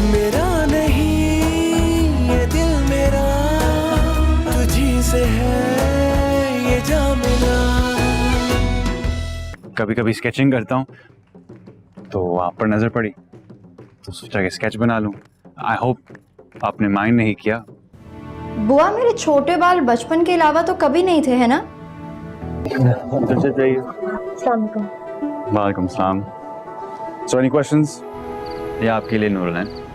मेरा नहीं ये दिल मेरा, तुझी से है ये जा मिला। कभी कभी स्केचिंग करता हूँ तो आप पर नजर पड़ी तो सोचा कि स्केच बना लूं। आई होप आपने माइंड नहीं किया। बुआ, मेरे छोटे बाल बचपन के अलावा तो कभी नहीं थे, है ना? अंदर से जाइए। वालेकुम सलाम। So any questions? ये आपके लिए नूर है।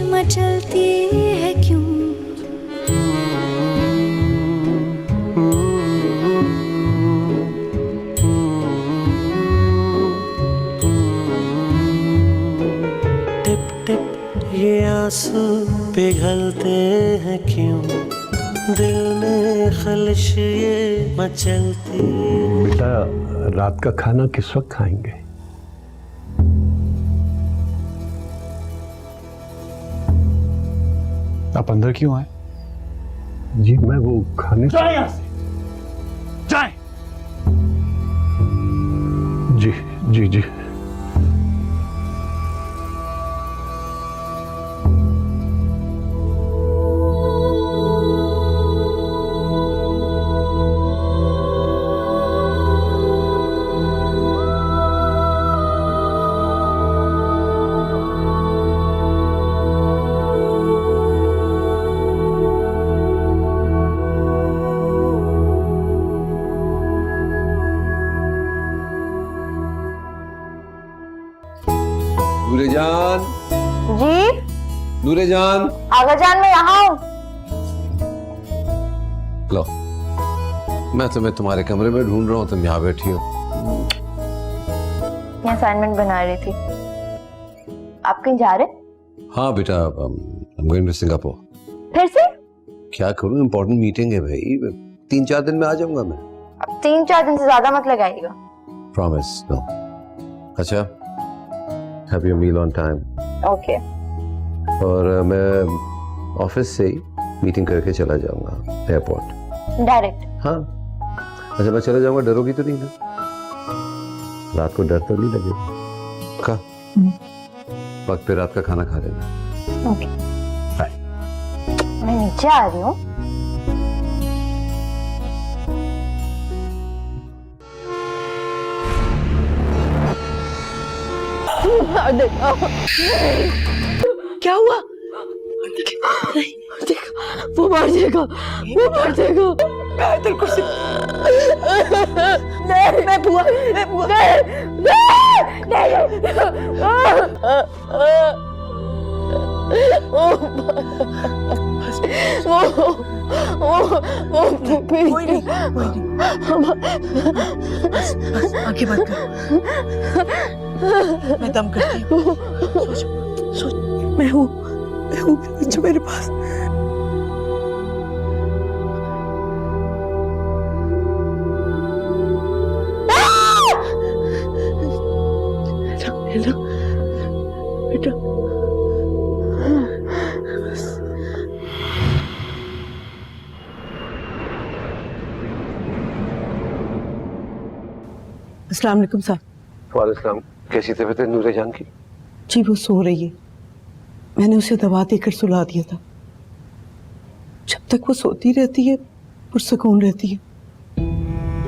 मचलती है क्यों? टिप टिप ये आंसू पिघलते हैं क्यों, दिल में खलिश ये मचलती। बेटा, रात का खाना किस वक्त खाएंगे? आप अंदर क्यों आए? जी मैं वो खाने जाए यहाँ से, जाए। जी जी जी। नूरेजान। जी नूरेजान। आगाजान, मैं यहाँ हूँ। लो, मैं तुम्हें तुम्हारे कमरे में ढूंढ रहा हूँ, तुम यहाँ बैठी हो। मैं असाइनमेंट बना रही थी। आप कहीं जा रहे? हाँ बेटा, I'm going to सिंगापुर। फिर से? क्या करूँ, इम्पोर्टेंट मीटिंग है भाई। 3-4 दिन में आ जाऊंगा मैं। अब 3-4 दिन से ज्यादा मत लगाइएगा। प्रॉमिस। नो। अच्छा, have your meal on time. Okay. और मैं ऑफिस से ही मीटिंग करके चला जाऊंगा एयरपोर्ट। डायरेक्ट? हाँ। अच्छा, मैं चला जाऊंगा, डरोगी तो नहीं ना? रात को डर तो नहीं लगेगा? का वक्त पे रात का खाना खा लेना। ओके। मैं नीचे आ रही हूँ। क्या हुआ? वो मार देगा, वो मार देगा। कुर्सी। नहीं, मैं बुआ, कोई नहीं। बस आगे बंद कर, मैं दम करती हूँ। सोच, मैं हूँ बच्चों मेरे पास। बेटा, अस्सलाम वालेकुम साहब। वालेकुम। कैसी तबीयत है नूरेजान की? जी वो सो रही है, मैंने उसे दवा देकर सुला दिया था। जब तक वो सोती रहती है पुरसुकून रहती है,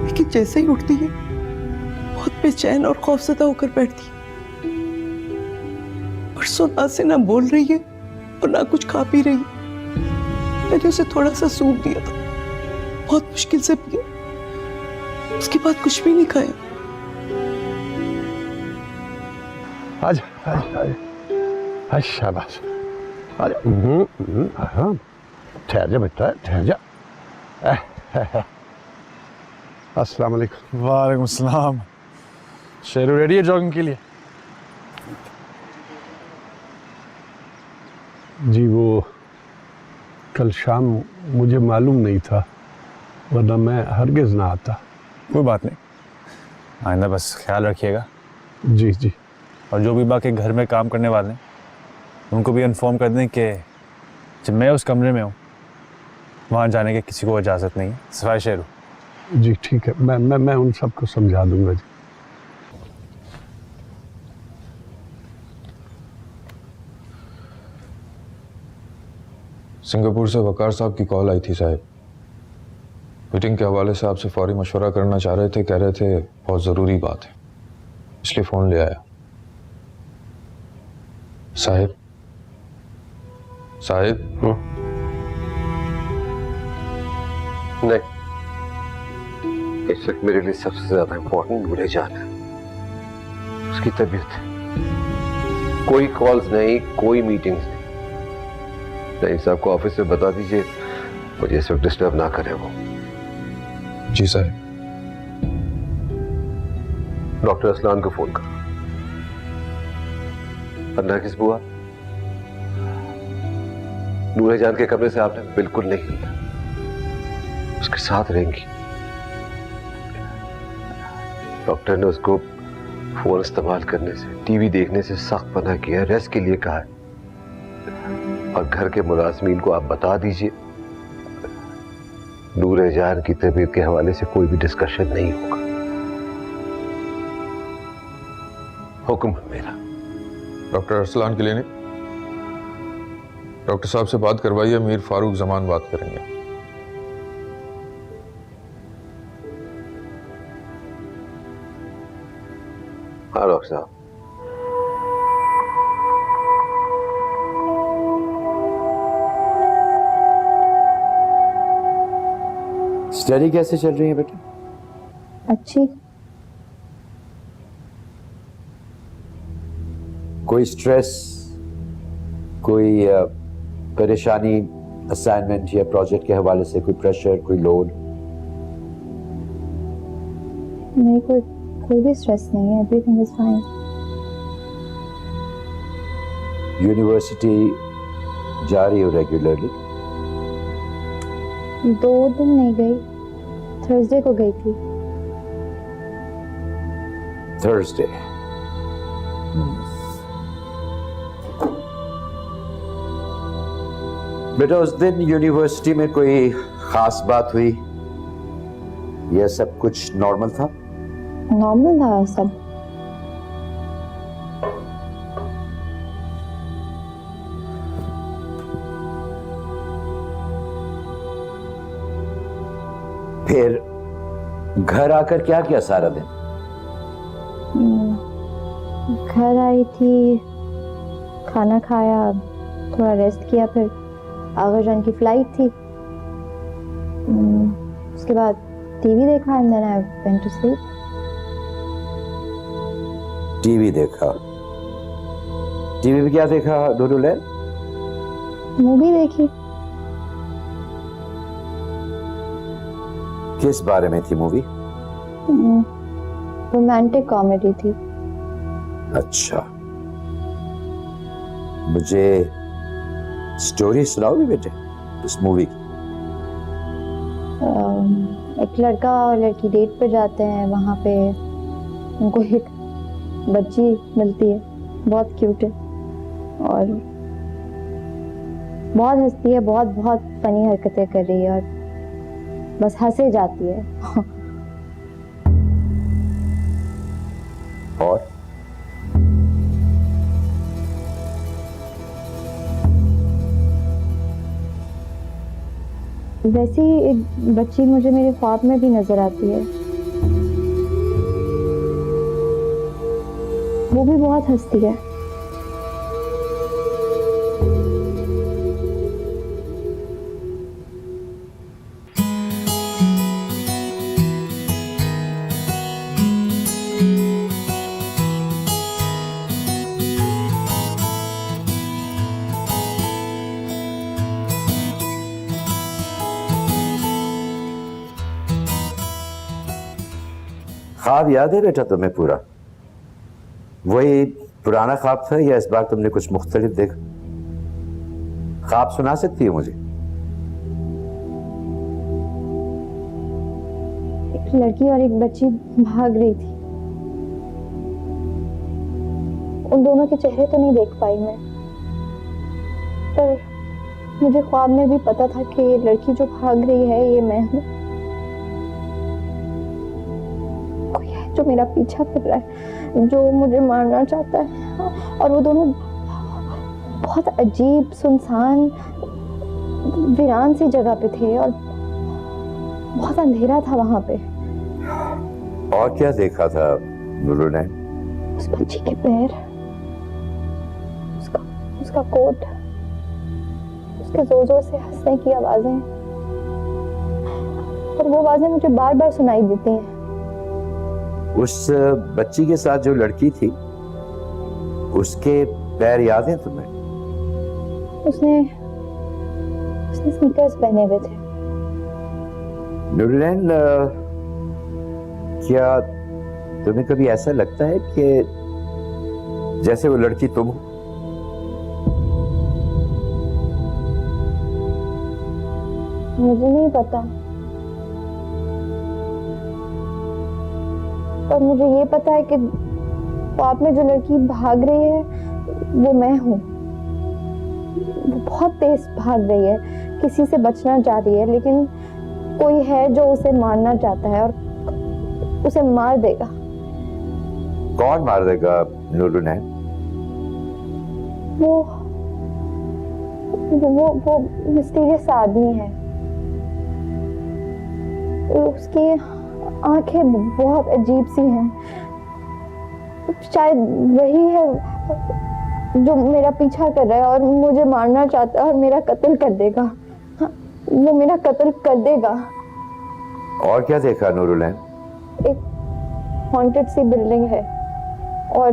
लेकिन जैसे ही उठती है बहुत बेचैन और खौफजदा होकर बैठती है। परसों ना से ना बोल रही है और ना कुछ खा पी रही है। मैंने उसे थोड़ा सा सूप दिया था, बहुत मुश्किल से पिया, उसके बाद कुछ भी नहीं खाया। आज शाबाश। ठहर जा बेटा, ठहर जा। अस्सलाम वालेकुम। वालेकुम सलाम। शेरू रेडी है जॉगिंग के लिए? जी वो कल शाम मुझे मालूम नहीं था, वरना मैं हरगिज़ ना आता। कोई बात नहीं, आइंदा बस ख्याल रखिएगा। जी जी। और जो भी बाकी घर में काम करने वाले हैं उनको भी इन्फॉर्म कर दें कि जब मैं उस कमरे में हूँ वहाँ जाने की किसी को इजाज़त नहीं है, सिवाय शेरू। जी ठीक है, मैं उन सबको समझा दूंगा जी। सिंगापुर से वकार साहब की कॉल आई थी साहब। मीटिंग के हवाले से आपसे फौरी मशवरा करना चाह रहे थे, कह रहे थे बहुत ज़रूरी बात है, इसलिए फ़ोन ले आया। साहिब साहिब नहीं, इस वक्त मेरे लिए सबसे ज्यादा इंपॉर्टेंट नूरे जान है, उसकी तबीयत है। कोई कॉल्स नहीं, कोई मीटिंग्स नहीं। नहीं साहब को ऑफिस में बता दीजिए मुझे इस वक्त डिस्टर्ब ना करे वो। जी साहब। डॉक्टर असलान को फोन करो। नरगिस बुआ, नूरे जान के कमरे से आपने बिल्कुल नहीं हिलना, उसके साथ रहेंगी। डॉक्टर ने उसको फोन इस्तेमाल करने से, टीवी देखने से सख्त मना किया, रेस्ट के लिए कहा है। और घर के मुलाजमीन को आप बता दीजिए नूरे जान की तबीयत के हवाले से कोई भी डिस्कशन नहीं होगा। हुक्म है मेरा। डॉक्टर अरसलान के लिए नहीं, डॉक्टर साहब से बात करवाइए, मीर फारूक जमान बात करेंगे। हाँ डॉक्टर साहब। स्टडी कैसे चल रही है बेटा? अच्छी। कोई स्ट्रेस, कोई परेशानी असाइनमेंट या प्रोजेक्ट के हवाले से, कोई प्रेशर, कोई लोड? नहीं, कोई भी स्ट्रेस नहीं है, एवरीथिंग इज फाइन। यूनिवर्सिटी जा रही हो रेगुलरली? 2 दिन नहीं गई, थर्सडे को गई थी। थर्सडे। बेटा उस दिन यूनिवर्सिटी में कोई खास बात हुई? यह सब कुछ नॉर्मल था? नॉर्मल था सब। फिर घर आकर क्या किया सारा दिन? घर आई थी, खाना खाया, थोड़ा रेस्ट किया, फिर आगा जान की फ्लाइट थी। उसके बाद टीवी देखा and then I went to sleep. TV देखा? टीवी में क्या देखा नूरुलैन? मूवी देखी। किस बारे में थी मूवी? रोमांटिक कॉमेडी थी। अच्छा, मुझे स्टोरी सुनाओगे बेटे उस मूवी की? एक लड़का और लड़की डेट पे जाते हैं, वहाँ पे उनको एक बच्ची मिलती है, बहुत क्यूट है और बहुत हंसती है, बहुत बहुत फनी हरकतें कर रही है और बस हंसे जाती है। और वैसे ही एक बच्ची मुझे मेरे ख्वाब में भी नजर आती है, वो भी बहुत हंसती है। ख्वाब याद है बेटा तुम्हें पूरा? वही पुराना ख्वाब था या इस बार तुमने कुछ मुख्तलिफ देखा? ख्वाब सुना सकती है मुझे? एक लड़की और एक बच्ची भाग रही थी। उन दोनों के चेहरे तो नहीं देख पाई मैं, पर मुझे ख्वाब में भी पता था कि ये लड़की जो भाग रही है ये मैं हूँ। कोई है जो मेरा पीछा कर रहा है, जो मुझे मारना चाहता है। और वो दोनों बहुत अजीब, सुनसान, वीरान सी जगह पे थे और बहुत अंधेरा था वहां पे। और क्या देखा था नुरू ने? उस बच्ची के पैर, उसका कोट, उसके जोर जोर से हंसने की आवाजें, और वो आवाजें मुझे बार बार सुनाई देती हैं। उस बच्ची के साथ जो लड़की थी, उसके पैर याद हैं तुम्हें? उसने स्नीकर्स पहने हुए थे। नुरलैन, क्या तुम्हें कभी ऐसा लगता है कि जैसे वो लड़की तुम हो? मुझे नहीं पता, पर मुझे ये पता है कि ख्वाब में जो लड़की भाग रही है वो मैं हूँ। वो बहुत तेज भाग रही है, किसी से बचना चाह रही है, लेकिन कोई है जो उसे मारना चाहता है और उसे मार देगा। कौन मार देगा नुरलैन? वो मिस्टीरियस आदमी है। उसकी आंखें बहुत अजीब सी हैं। शायद वही है जो मेरा पीछा कर रहा है और मुझे मारना चाहता है और मेरा कत्ल कर देगा। हाँ, वो मेरा कत्ल कर देगा। और क्या देखा नुरलैन? एक हॉन्टेड सी बिल्डिंग है और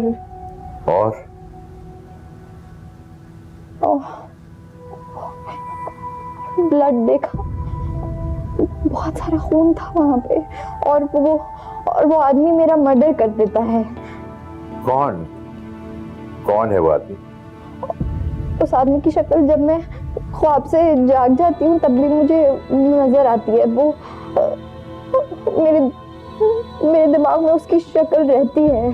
ब्लड देखा। बहुत सारा खून था वहां पे और वो आदमी मेरा मर्डर कर देता है। कौन है वो आदमी? उस आदमी की शक्ल जब मैं ख्वाब से जाग जाती हूँ तब भी मुझे नजर आती है। वो मेरे दिमाग में उसकी शक्ल रहती है।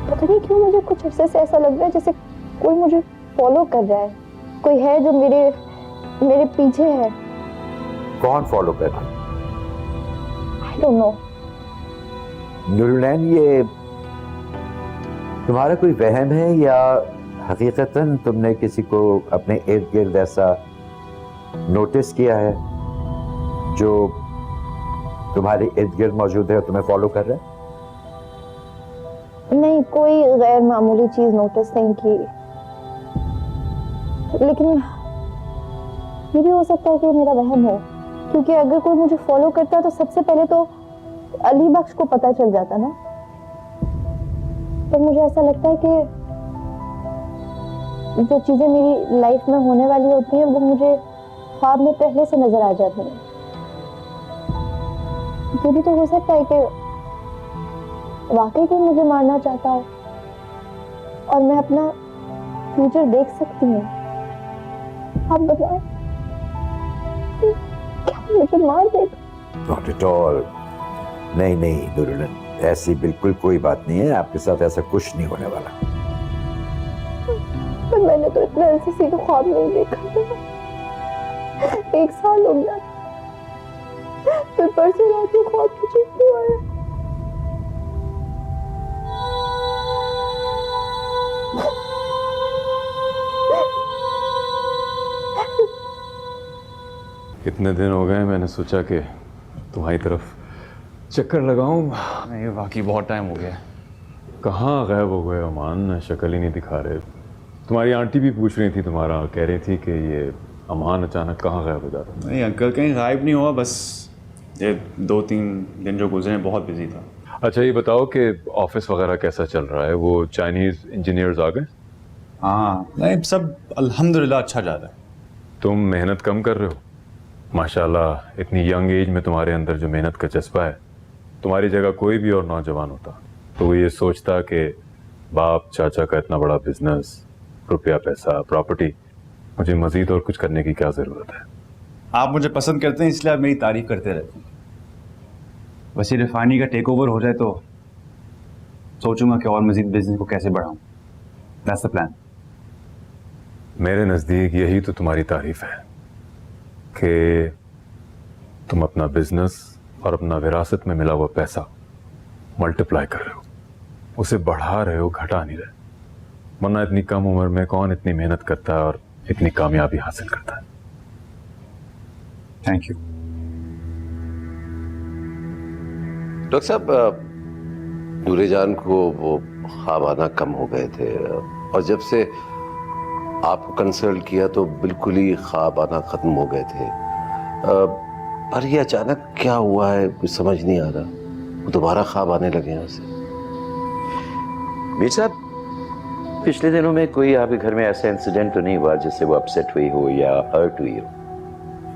पता नहीं क्यों मुझे कुछ अरसे से ऐसा लग रहा है जैसे कोई मुझे फॉलो कर रहा है। कोई है जो मेरे पीछे है। कौन फॉलो कर रहा है? I don't know। नुरलैन, ये तुम्हारा कोई वहम है या हकीकतन तुमने किसी को अपने इर्द गिर्द ऐसा नोटिस किया है जो तुम्हारे इर्द गिर्द मौजूद है और तुम्हें फॉलो कर रहा है? नहीं, कोई गैर मामूली चीज नोटिस नहीं की, लेकिन ये भी हो सकता है कि मेरा वहम हो, क्योंकि अगर कोई मुझे फॉलो करता तो सबसे पहले तो अली बख्श को पता चल जाता ना। तो मुझे ऐसा लगता है कि जो चीजें मेरी लाइफ में होने वाली होती हैं वो मुझे ख्वाब में पहले से नजर आ जाती हैं। ये भी तो हो सकता है कि वाकई कोई मुझे मारना चाहता है और मैं अपना फ्यूचर देख सकती हूँ। आप बताएं, क्या मुझे मार देगा? Not at all। नहीं नुरलैन, ऐसी बिल्कुल कोई बात नहीं है। आपके साथ ऐसा कुछ नहीं होने वाला। पर मैंने तो इतना ऐसे सीधा ख्वाब नहीं देखा था। 1 साल हो गया, फिर परसों रात को ख्वाब मुझे क्यों आया? कितने दिन हो गए, मैंने सोचा कि तुम्हारी तरफ चक्कर लगाऊं। ये वाकई बहुत टाइम हो गया। कहाँ गायब हो गए अमान? शक्ल ही नहीं दिखा रहे। तुम्हारी आंटी भी पूछ रही थी तुम्हारा, कह रही थी कि ये अमान अचानक कहाँ गायब हो जाता। नहीं अंकल, कहीं गायब नहीं हुआ, बस ये 2-3 दिन जो गुजरे बहुत बिजी था। अच्छा ये बताओ कि ऑफिस वगैरह कैसा चल रहा है? वो चाइनीज़ इंजीनियर्स आ गए? हाँ, नहीं सब अल्हम्दुलिल्लाह अच्छा जा रहा है। तुम मेहनत कम कर रहे हो माशाल्लाह। इतनी यंग एज में तुम्हारे अंदर जो मेहनत का जज्बा है तुम्हारी जगह कोई भी और नौजवान होता तो वो ये सोचता कि बाप चाचा का इतना बड़ा बिजनेस, रुपया पैसा, प्रॉपर्टी, मुझे मजीद और कुछ करने की क्या जरूरत है। आप मुझे पसंद करते हैं इसलिए आप मेरी तारीफ करते रहते हैं। बस ये रिफाइनरी का टेक ओवर हो जाए तो सोचूंगा कि और मजीद बिजनेस को कैसे बढ़ाऊं। That's the plan. मेरे नज़दीक यही तो तुम्हारी तारीफ है कि तुम अपना बिजनेस और अपना विरासत में मिला हुआ पैसा मल्टीप्लाई कर रहे हो, उसे बढ़ा रहे हो, घटा नहीं रहे। वरना इतनी कम उम्र में कौन इतनी मेहनत करता है और इतनी कामयाबी हासिल करता है। Thank you. डॉक्टर साहब, नूरे जान को वो ख्वाब आना कम हो गए थे और जब से आपको कंसल्ट किया तो बिल्कुल ही ख्वाब आना खत्म हो गए थे। पर ये अचानक क्या हुआ है कुछ समझ नहीं आ रहा, वो दोबारा ख्वाब आने लगे हैं उसे। मीर साहब, पिछले दिनों में कोई आपके घर में ऐसा इंसिडेंट तो नहीं हुआ जिससे वो अपसेट हुई हो या हर्ट हुई हो?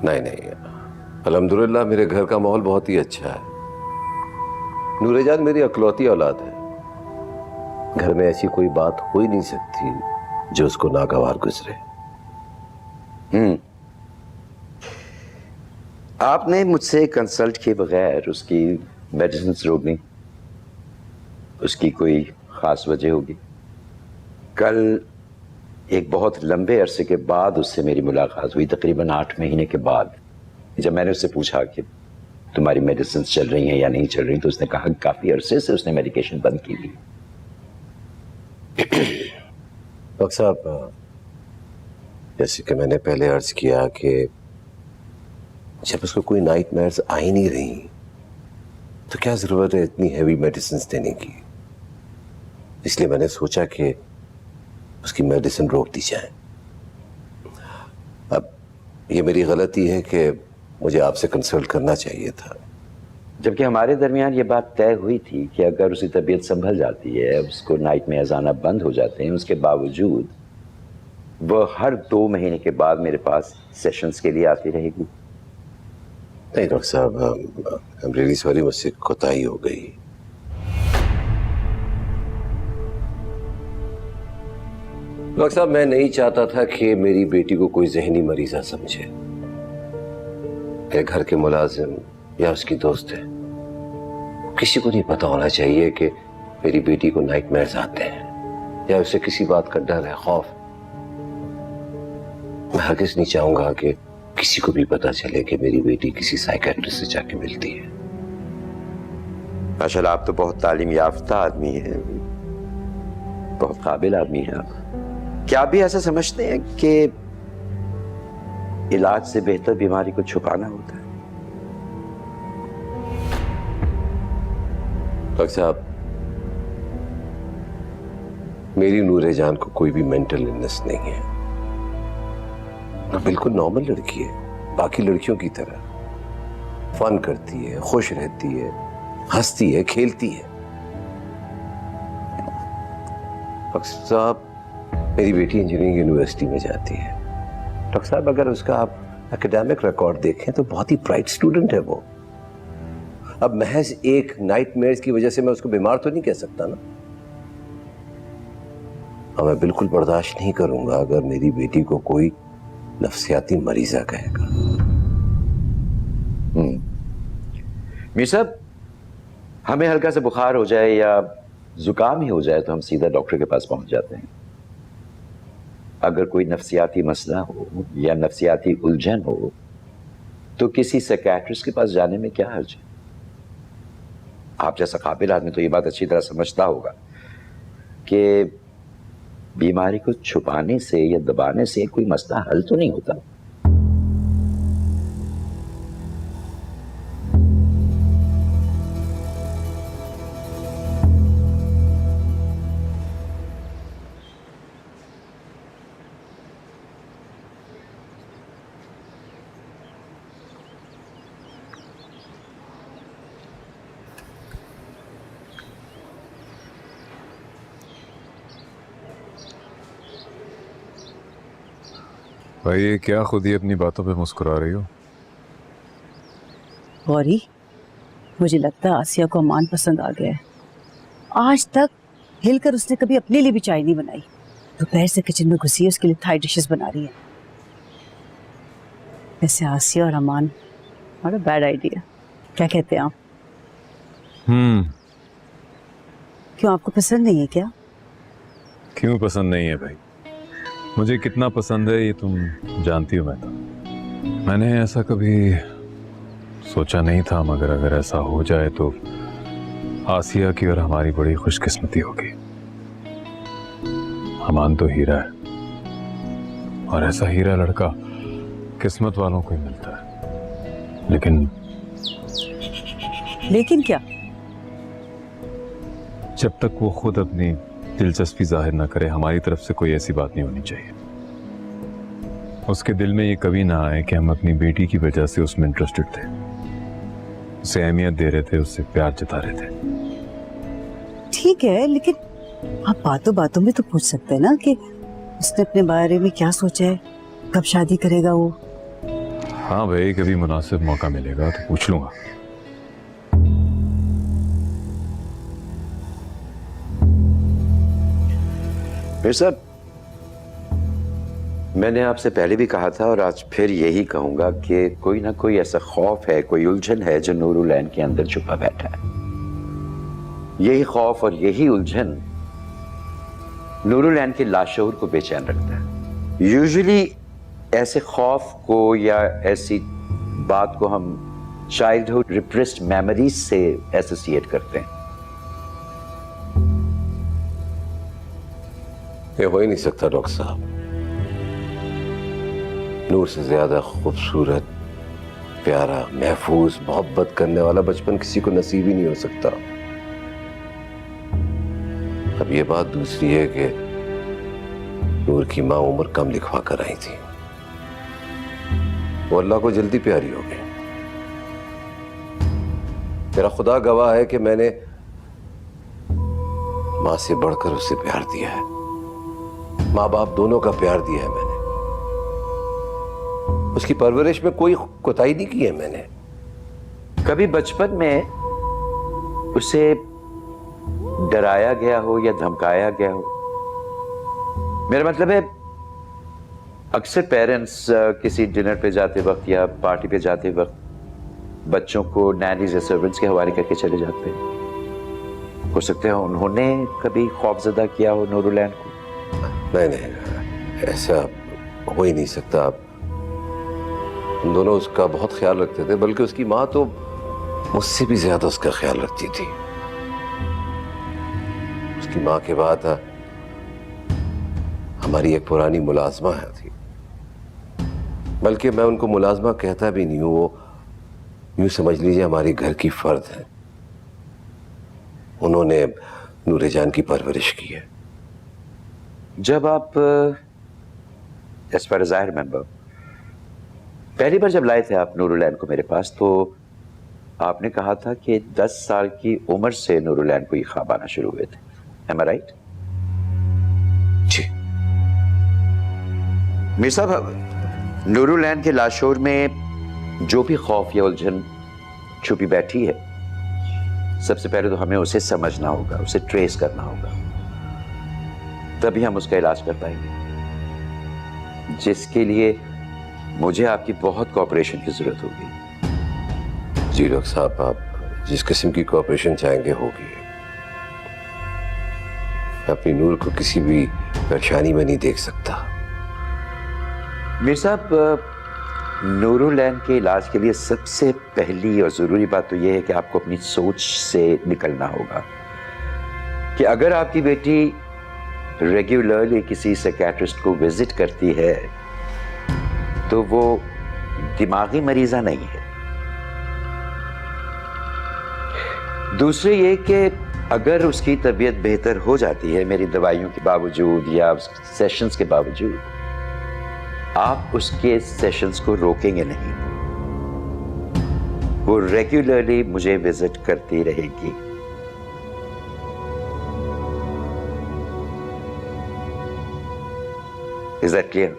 नहीं नहीं, अल्हम्दुलिल्लाह मेरे घर का माहौल बहुत ही अच्छा है। नूरे जान मेरी अकलौती औलाद है, घर में ऐसी कोई बात हो ही नहीं सकती जो उसको नागवार गुजरे। आपने मुझसे कंसल्ट किए बगैर उसकी मेडिसिन रोक दी, उसकी कोई खास वजह होगी? कल एक बहुत लंबे अरसे के बाद उससे मेरी मुलाकात हुई, तकरीबन 8 महीने के बाद। जब मैंने उससे पूछा कि तुम्हारी मेडिसिन चल रही हैं या नहीं चल रही, तो उसने कहा काफी अरसे से उसने मेडिकेशन बंद की थी। डॉक्टर साहब, जैसे कि मैंने पहले अर्ज किया कि जब उसको कोई नाइटमेयर्स आ ही नहीं रही तो क्या जरूरत है इतनी हैवी मेडिसिन देने की। इसलिए मैंने सोचा कि उसकी मेडिसिन रोक दी जाए। अब ये मेरी गलती है कि मुझे आपसे कंसल्ट करना चाहिए था। जबकि हमारे दरमियान ये बात तय हुई थी कि अगर उसकी तबीयत संभल जाती है, उसको नाइट में आना बंद हो जाते हैं, उसके बावजूद वह हर 2 महीने के बाद मेरे पास सेशंस के लिए आती रहेगी। नहीं डॉक्टर साहब, आई एम रियली सॉरी, मुझसे कोताही हो गई। डॉक्टर साहब, मैं नहीं चाहता था कि मेरी बेटी को कोई जहनी मरीजा समझे। मेरे घर के मुलाजिम या उसकी दोस्त है, किसी को नहीं पता होना चाहिए कि मेरी बेटी को नाइटमेयर्स आते हैं या उसे किसी बात का डर है, खौफ। मैं हरगिज़ नहीं चाहूंगा कि किसी को भी पता चले कि मेरी बेटी किसी साइकियाट्रिस्ट से जाके मिलती है। माशाल्लाह, आप तो बहुत तालीम याफ्ता आदमी हैं, बहुत काबिल आदमी हैं आप। क्या आप भी ऐसा समझते हैं कि इलाज से बेहतर बीमारी को छुपाना होता है? डॉक्टर साहब, मेरी नूरे जान को कोई भी मेंटल इलनेस नहीं है, ना बिल्कुल नॉर्मल लड़की है, बाकी लड़कियों की तरह फन करती है, खुश रहती है, हंसती है, खेलती है। डॉक्टर साहब, मेरी बेटी इंजीनियरिंग यूनिवर्सिटी में जाती है। डॉक्टर साहब, अगर उसका आप एकेडमिक रिकॉर्ड देखें तो बहुत ही ब्राइट स्टूडेंट है वो। अब महज एक नाइटमेयर्स की वजह से मैं उसको बीमार तो नहीं कह सकता ना। और मैं बिल्कुल बर्दाश्त नहीं करूंगा अगर मेरी बेटी को कोई नफ्सियाती मरीजा कहेगा। मीर साहब, हमें हल्का सा बुखार हो जाए या जुकाम ही हो जाए तो हम सीधा डॉक्टर के पास पहुंच जाते हैं। अगर कोई नफ्सियाती मसला हो या नफ्सियाती उलझन हो तो किसी साइकियाट्रिस्ट के पास जाने में क्या हर्ज है? आप जैसा काबिल आदमी तो ये बात अच्छी तरह समझता होगा कि बीमारी को छुपाने से या दबाने से कोई मसला हल तो नहीं होता। भाई, ये क्या खुद ही अपनी बातों पे मुस्कुरा रही हो? गौरी, मुझे लगता है आसिया को अमान पसंद आ गया है। आज तक हिलकर उसने कभी अपने लिए भी चाय नहीं बनाई। दोपहर से किचन में घुसी है, उसके लिए थाई डिशेस बना रही है। वैसे आसिया और अमान, बड़ा बैड आइडिया। क्या कहते हैं आप? क्यों, आपको पसंद नहीं है क्या? क्यों पसंद नहीं है भाई? मुझे कितना पसंद है ये तुम जानती हो। मैंने ऐसा कभी सोचा नहीं था, मगर अगर ऐसा हो जाए तो आसिया की और हमारी बड़ी खुशकिस्मती होगी। अमान तो हीरा है, और ऐसा हीरा लड़का किस्मत वालों को ही मिलता है। लेकिन क्या? जब तक वो खुद अपनी दिलचस्पी जाहिर ना करे, हमारी तरफ से कोई ऐसी बात नहीं होनी चाहिए। उसके दिल में ये कभी ना आए कि हम अपनी बेटी की वजह से उसमें इंटरेस्टेड थे, उसे अहमियत दे रहे थे, उससे प्यार जता रहे थे। ठीक है, लेकिन आप बातों बातों में तो पूछ सकते हैं ना कि उसने अपने बारे में क्या सोचा है, कब शादी करेगा वो। हाँ भाई, कभी मुनासिब मौका मिलेगा तो पूछ लूंगा। मेरे साहब, मैंने आपसे पहले भी कहा था और आज फिर यही कहूंगा कि कोई ना कोई ऐसा खौफ है, कोई उलझन है जो नूरुलैन के अंदर छुपा बैठा है। यही खौफ और यही उलझन नूरुलैन के लाशऊर को बेचैन रखता है। यूजुअली ऐसे खौफ को या ऐसी बात को हम चाइल्डहुड रिप्रेस्ड मेमोरीज से एसोसिएट करते हैं। ये हो ही नहीं सकता डॉक्टर साहब। नूर से ज्यादा खूबसूरत, प्यारा, महफूज, मोहब्बत करने वाला बचपन किसी को नसीब ही नहीं हो सकता। अब ये बात दूसरी है कि नूर की मां उम्र कम लिखवा कर आई थी, वो अल्लाह को जल्दी प्यारी हो गई। मेरा खुदा गवाह है कि मैंने मां से बढ़कर उसे प्यार दिया है। माँ बाप दोनों का प्यार दिया है मैंने। उसकी परवरिश में कोई कोताही नहीं की है मैंने। कभी बचपन में उसे डराया गया हो या धमकाया गया हो? मेरा मतलब है, अक्सर पेरेंट्स किसी डिनर पे जाते वक्त या पार्टी पे जाते वक्त बच्चों को नैनीज या सर्वेंट्स के हवाले करके चले जाते हैं। हो सकता है उन्होंने कभी खौफजदा किया हो नूरुलैन को। नहीं, ऐसा हो ही नहीं सकता। हम दोनों उसका बहुत ख्याल रखते थे, बल्कि उसकी माँ तो मुझसे भी ज्यादा उसका ख्याल रखती थी। उसकी माँ के बाद हमारी एक पुरानी मुलाजमा थी, बल्कि मैं उनको मुलाजमा कहता भी नहीं हूँ, वो यूं समझ लीजिए हमारी घर की फर्द है। उन्होंने नूरे जान की परवरिश की है। जब आप as far as I remember पहली बार जब लाए थे आप नूरुलैन को मेरे पास, तो आपने कहा था कि 10 साल की उम्र से नूरुलैन को ये ख्वाब आना शुरू हुए थे। एम आई राइट? जी। मीर साहब, नूरुलैन के लाशोर में जो भी खौफ या उलझन छुपी बैठी है, सबसे पहले तो हमें उसे समझना होगा, उसे ट्रेस करना होगा, तभी हम उसका इलाज कर पाएंगे, जिसके लिए मुझे आपकी बहुत कोऑपरेशन की जरूरत होगी। जी डॉक्टर साहब, आप जिस किस्म की कोऑपरेशन चाहेंगे होगी। अपनी नूर को किसी भी परेशानी में नहीं देख सकता। मीर साहब, नूरुलैन के इलाज के लिए सबसे पहली और ज़रूरी बात तो यह है कि आपको अपनी सोच से निकलना होगा कि अगर आपकी बेटी रेगुलरली किसी साइकियाट्रिस्ट को विजिट करती है तो वो दिमागी मरीजा नहीं है। दूसरे ये कि अगर उसकी तबीयत बेहतर हो जाती है मेरी दवाइयों के बावजूद या सेशंस के बावजूद, आप उसके सेशंस को रोकेंगे नहीं, वो रेगुलरली मुझे विजिट करती रहेगी। Is that clear?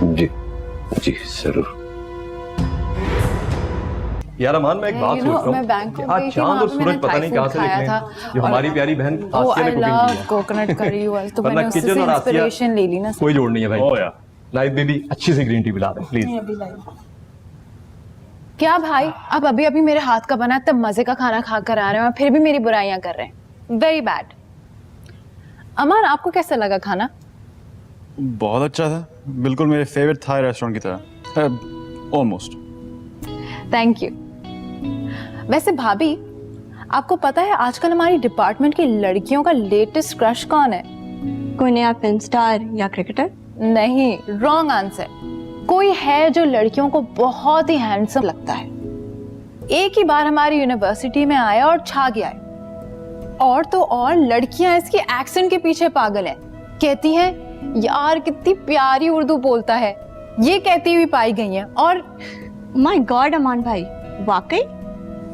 जी जी जरूर। यार अमान, मैं एक बात सोच रहा हूँ, मैं बैंकॉक आज गई थी, चांद वहाँ और पे सूरज मैंने पता नहीं कहाँ से Thai food निकले खाया हैं, जो हमारी प्यारी बहन आसिया ने कुकिंग की है। कोकोनट करी ऑयल, तो वरना मैंने उससे किचन और आसिया इंस्पिरेशन ले ली ना। कोई जोड़ नहीं है भाई। ओ यार, नाइट दीदी अच्छी सी ग्रीन टी पिला दे प्लीज। क्या भाई, आप अभी अभी मेरे हाथ का बना तब मजे का खाना खा कर आ रहे हैं और फिर भी मेरी बुराइयां कर रहे हैं। Very bad. अमान, आपको कैसा लगा खाना? बहुत अच्छा था, बिल्कुल मेरे फेवरेट थाई रेस्टोरेंट की तरह, ऑलमोस्ट। Thank you. वैसे भाभी, आपको पता है आजकल हमारी डिपार्टमेंट की लड़कियों का लेटेस्ट क्रश कौन है? कोई नया फिल्म स्टार या क्रिकेटर? नहीं, रॉन्ग आंसर। कोई है जो लड़कियों को बहुत ही हैंडसम लगता है। एक ही बार हमारी यूनिवर्सिटी में आया और छा गया है। और तो और लड़कियां इसकी एक्सेंट के पीछे पागल हैं। कहती हैं यार कितनी प्यारी उर्दू बोलता है, ये कहती हुई पाई गई हैं। और माय गॉड अमान भाई, वाकई?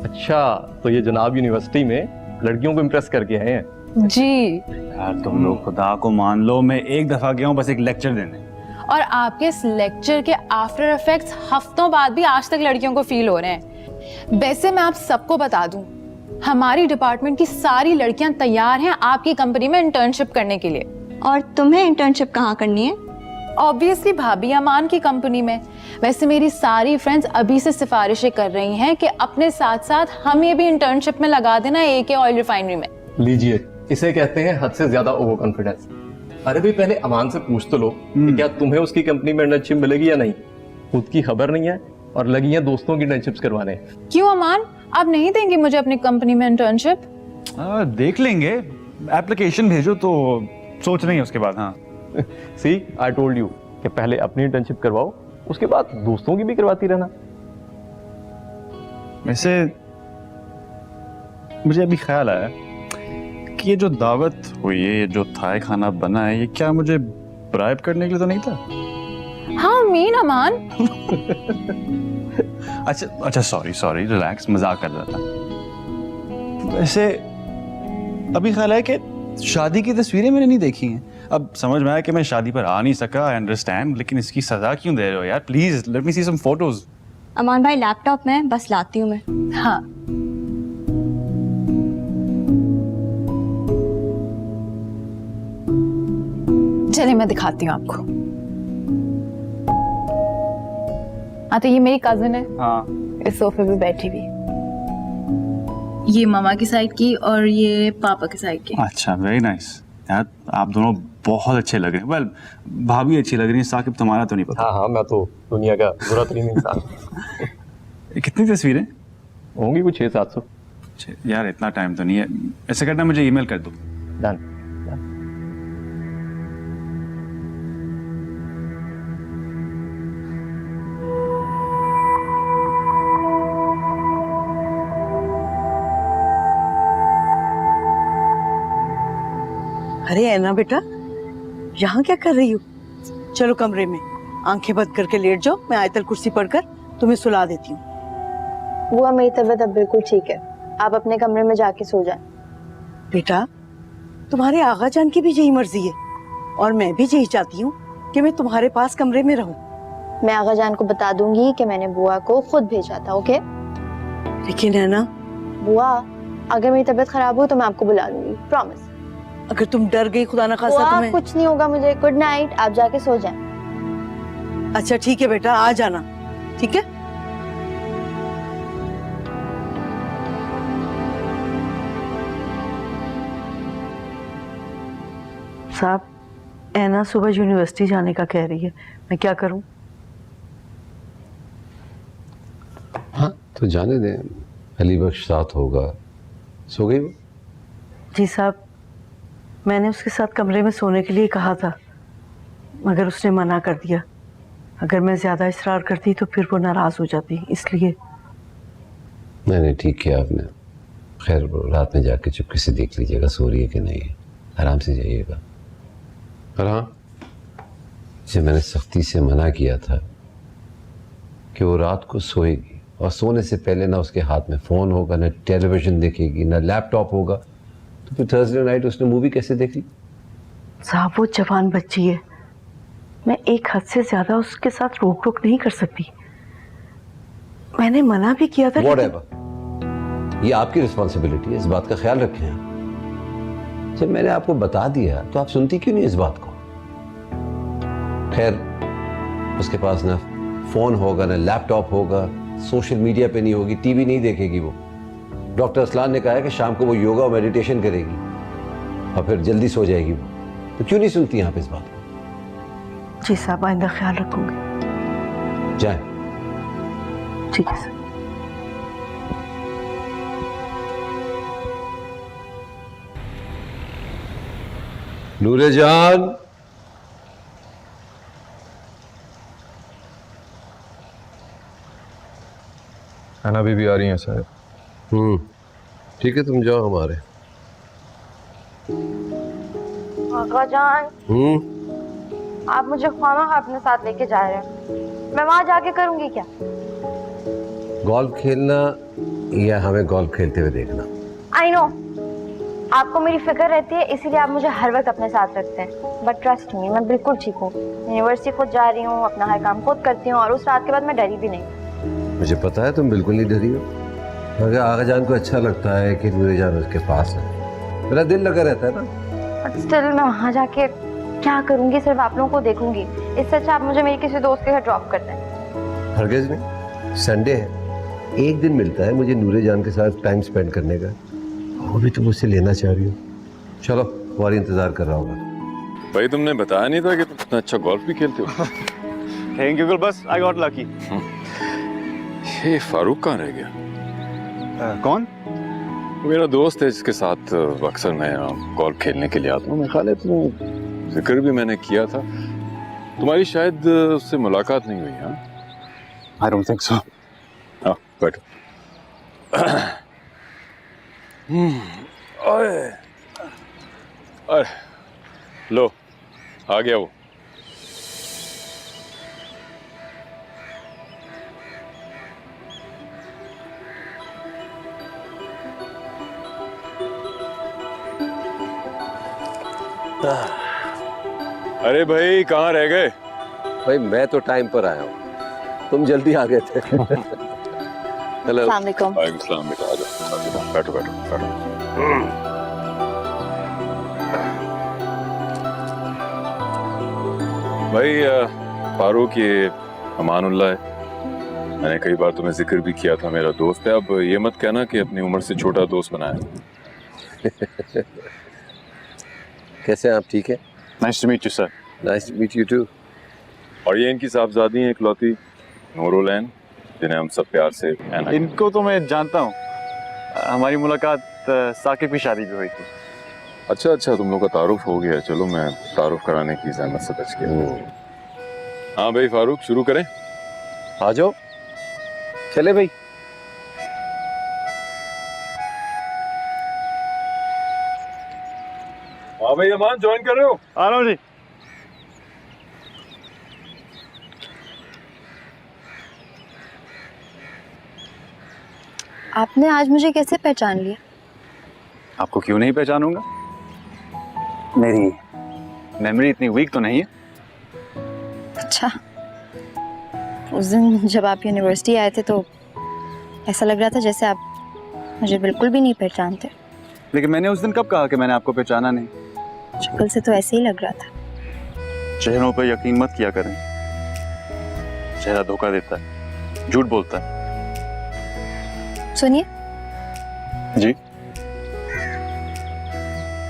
अच्छा, तो ये जनाब यूनिवर्सिटी में लड़कियों को इम्प्रेस करके आए हैं? जी। यार तुम लोग खुदा को मान लो, मैं एक दफा गया हूँ बस एक लेक्चर देने, और आपके इस लेक्चर के आफ्टर इफेक्ट्स हफ्तों बाद भी आज तक लड़कियों को फील हो रहे हैं। वैसे मैं आप सबको बता दूं, हमारी डिपार्टमेंट की सारी लड़कियां तैयार हैं आपकी कंपनी में इंटर्नशिप करने के लिए। और तुम्हें इंटर्नशिप कहाँ करनी है? ऑब्वियसली भाभी, अमान की कंपनी में। वैसे मेरी सारी फ्रेंड्स अभी से सिफारिशें कर रही हैं कि अपने साथ साथ हमें भी इंटर्नशिप में लगा देना एके ऑयल रिफाइनरी में। लीजिए, इसे कहते हैं हद से ज्यादा ओवर कॉन्फिडेंस। अरे भाई, पहले अमान से पूछ तो लो कि क्या तुम्हें उसकी कंपनी में इंटर्नशिप मिलेगी या नहीं। खुद की खबर नहीं है और लगी है दोस्तों की इंटर्नशिप्स करवाने। क्यों अमान, आप नहीं देंगे मुझे अपनी कंपनी में इंटर्नशिप? देख लेंगे, एप्लीकेशन भेजो तो सोच रही है उसके बाद। हाँ सी, आई टोल्ड यू कि पहले अपनी इंटर्नशिप करवाओ, उसके बाद दोस्तों की भी करवाती रहना। वैसे मुझे अभी ख्याल आया कि ये जो दावत हुई है, ये जो थाई खाना बना है, ये क्या मुझे ब्राइब करने के लिए तो नहीं था? हाँ मीन अमान। अच्छा सॉरी, रिलैक्स, मजाक कर रहा था। वैसे अभी ख्याल है कि शादी की तस्वीरें मैंने नहीं देखी हैं। अब समझ में आया कि मैं शादी पर आ नहीं सका, आई अंडरस्टैंड, लेकिन इसकी सजा क्यों दे रहे हो यार? Please let me see some photos. Aman भाई, लैपटॉप में बस लाती हूँ मैं। हाँ। चलिए मैं दिखाती हूँ आपको। हाँ, तो ये मेरी कजिन है। हाँ, इस सोफे पे बैठी हुई। ये मामा की साइड की और ये पापा की साइड की। अच्छा, वेरी नाइस। यार आप दोनों बहुत अच्छे लग रहे हैं। वेल, भाभी अच्छी लग रही है, साकिब तुम्हारा तो नहीं पता। हाँ हाँ, मैं तो दुनिया का बुरा तरीन इंसान। कितनी तस्वीरें होंगी? कुछ 600-700। यार इतना टाइम तो नहीं है। ऐसा करना, मुझे ईमेल कर दो। डन। अरे ऐना बेटा, यहाँ क्या कर रही हो? चलो कमरे में, आंखें बंद करके लेट जाओ, मैं आयतल कुर्सी पढ़कर तुम्हें सुला देती हूँ। बुआ, मेरी तबीयत अब बिल्कुल ठीक है, आप अपने कमरे में जाके सो जाएं। बेटा, तुम्हारे आगा जान की भी यही मर्जी है और मैं भी यही चाहती हूँ कि मैं तुम्हारे पास कमरे में रहूं। मैं आगा जान को बता दूंगी कि मैंने बुआ को खुद भेजा था, ओके? लेकिन है ना बुआ, अगर मेरी तबीयत खराब हो तो मैं आपको बुला लूंगी, प्रॉमिस। अगर तुम डर गई खुदा ना खासा तुम्हें। कुछ नहीं होगा मुझे। गुड नाइट, आप जाके सो जाएं। अच्छा ठीक है बेटा, आ जाना, ठीक है? साहब, ऐना सुबह यूनिवर्सिटी जाने का कह रही है, मैं क्या करूं? हाँ तो जाने दें, अली बख्श साथ होगा। सो गई वो? जी साहब, मैंने उसके साथ कमरे में सोने के लिए कहा था, मगर उसने मना कर दिया। अगर मैं ज्यादा इसरार करती तो फिर वो नाराज हो जाती, इसलिए। नहीं, ठीक किया आपने। खैर, रात में जाके चुपके से देख लीजिएगा सो रही है कि नहीं, आराम से जाइएगा। और हाँ, जब मैंने सख्ती से मना किया था कि वो रात को सोएगी और सोने से पहले ना उसके हाथ में फ़ोन होगा, ना टेलीविज़न देखेगी, ना लैपटॉप होगा, तो फिर थर्सडे नाइट उसने मूवी कैसे देख ली? साहब, वो जवान बच्ची है, मैं एक हद से ज्यादा उसके साथ रोक टोक नहीं कर सकती। मैंने मना भी किया था। Whatever. ये आपकी रिस्पॉन्सिबिलिटी है, इस बात का ख्याल रखें आप। जब मैंने आपको बता दिया तो आप सुनती क्यों नहीं इस बात को? खैर, उसके पास ना फोन होगा, ना लैपटॉप होगा, सोशल मीडिया पे नहीं होगी, टीवी नहीं देखेगी वो। डॉक्टर असलान ने कहा है कि शाम को वो योगा और मेडिटेशन करेगी और फिर जल्दी सो जाएगी वो। तो क्यों नहीं सुनती आप इस बात को? जी साहब, आइंदा ख्याल रखूंगी। जाए। ठीक है सर। नूरे जान, हैना बीबी आ रही हैं साहब। ठीक है, तुम जाओ हमारे। आका जान, आप मुझे ख्वामा अपने साथ लेके जा रहे हैं, मैं वहां जाके करूंगी क्या? गोल्फ खेलना या हमें गोल्फ खेलते हुए देखना? आई नो, आपको मेरी फिक्र रहती है, इसीलिए आप मुझे हर वक्त अपने साथ रखते हैं। बट ट्रस्ट मी, मैं बिल्कुल ठीक हूँ। यूनिवर्सिटी खुद जा रही हूँ, अपना हर काम खुद करती हूँ, और उस रात के बाद मैं डरी भी नहीं। मुझे पता है तुम बिल्कुल नहीं डरी हो। अगर आगा जान को अच्छा लगता है कि नूरे जान उसके पास है, मेरा दिल लगा रहता है ना। बट स्टिल मैं वहाँ जाके क्या करूँगी? सिर्फ आप लोगों को देखूंगी। इससे अच्छा आप मुझे मेरी किसी दोस्त के घर ड्रॉप कर दें। हरगिज़ नहीं, संडे है, एक दिन मिलता है मुझे नूरे जान के साथ टाइम स्पेंड करने का, वो भी तुम मुझसे लेना चाह रही हो। चलो, तुम्हारी इंतजार कर रहा होगा। भाई तुमने बताया नहीं था कि तुम इतना अच्छा गोल्फ भी खेलते हो। थैंक यू बस, आई गॉट लकी। ये फारूक कहाँ रह गया? कौन? वो मेरा दोस्त है जिसके साथ अक्सर मैं गोल्फ खेलने के लिए आता हूँ। मैं ख्याल है तुम जिक्र भी मैंने किया था, तुम्हारी शायद उससे मुलाकात नहीं हुई। हाँ, आई डोंट थिंक सो। हाँ, बैठो। अरे लो, आ गया वो। अरे भाई कहाँ रह गए? भाई मैं तो टाइम पर आया हूँ, तुम जल्दी आ गए थे। हेलो। अस्सलाम वालेकुम। वालेकुम सलाम। बेटा आ जाओ, बैठो बैठो बैठो। भाई फारूक ये अमानुल्लाह है, मैंने कई बार तुम्हें जिक्र भी किया था, मेरा दोस्त है। अब ये मत कहना कि अपनी उम्र से छोटा दोस्त बनाया। कैसे हैं आप? ठीक है? Nice to meet you sir. Nice to meet you too. और ये इनकी साहबजादी हैं इकलौती, नूरुलैन, जिन्हें हम सब प्यार से ऐना। इनको तो मैं जानता हूँ, हमारी मुलाकात साकिब की शादी पे हुई थी। अच्छा अच्छा, तुम लोग का तारुफ हो गया। चलो, मैं तारुफ कराने की जहमत से बच गया। हाँ भाई फारूक, शुरू करें? आ जाओ, चले भाई। हाँ भाई अमान, ज्वाइन कर रहे हो? आ रहा हूँ जी। आपने आज मुझे कैसे पहचान लिया? आपको क्यों नहीं पहचानूंगा? मेरी मेमोरी इतनी वीक तो नहीं है। अच्छा, उस दिन जब आप यूनिवर्सिटी आए थे तो ऐसा लग रहा था जैसे आप मुझे बिल्कुल भी नहीं पहचानते। लेकिन मैंने उस दिन कब कहा कि मैंने आपको पहचाना नहीं? शक्ल से तो ऐसे ही लग रहा था। चेहरों पर यकीन मत किया करें, चेहरा धोखा देता है, झूठ बोलता है। सुनिए जी,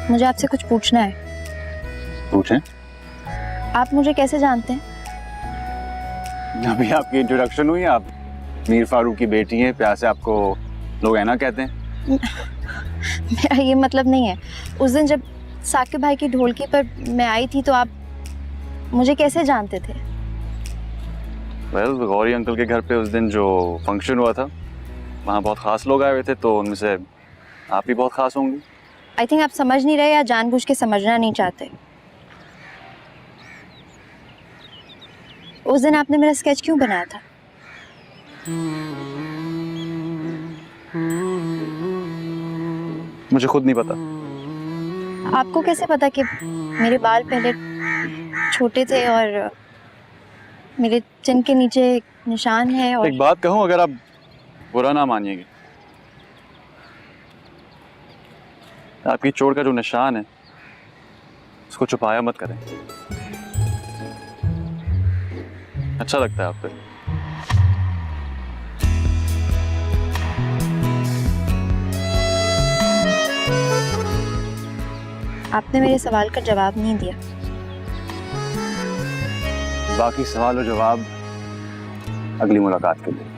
मुझे आपसे कुछ पूछना है। पूछें। आप मुझे कैसे जानते हैं? अभी आपकी इंट्रोडक्शन हुई, आप मीर फारूक की बेटी हैं, प्यार से आपको लोग ऐना कहते हैं। मेरा ये मतलब नहीं है। उस दिन जब साकिब भाई की ढोलकी पर मैं आई थी तो आप मुझे कैसे जानते थे? वेल, गौरी अंकल के घर पे उस दिन जो फंक्शन हुआ था, वहाँ बहुत खास लोग आए हुए थे, तो उनमें से आप भी बहुत खास होंगी। आई थिंक आप समझ नहीं रहे या जानबूझ के समझना नहीं चाहते। उस दिन आपने मेरा स्केच क्यों बनाया था? मुझे खुद नहीं पता। आपको कैसे पता कि मेरे बाल पहले छोटे थे और मेरे चिन के नीचे एक निशान है? और एक बात कहूँ, अगर आप बुरा ना मानिएगा, आपकी चोट का जो निशान है उसको छुपाया मत करें। अच्छा लगता है आप पे। आपने मेरे सवाल का जवाब नहीं दिया। बाकी सवाल और जवाब अगली मुलाकात के लिए।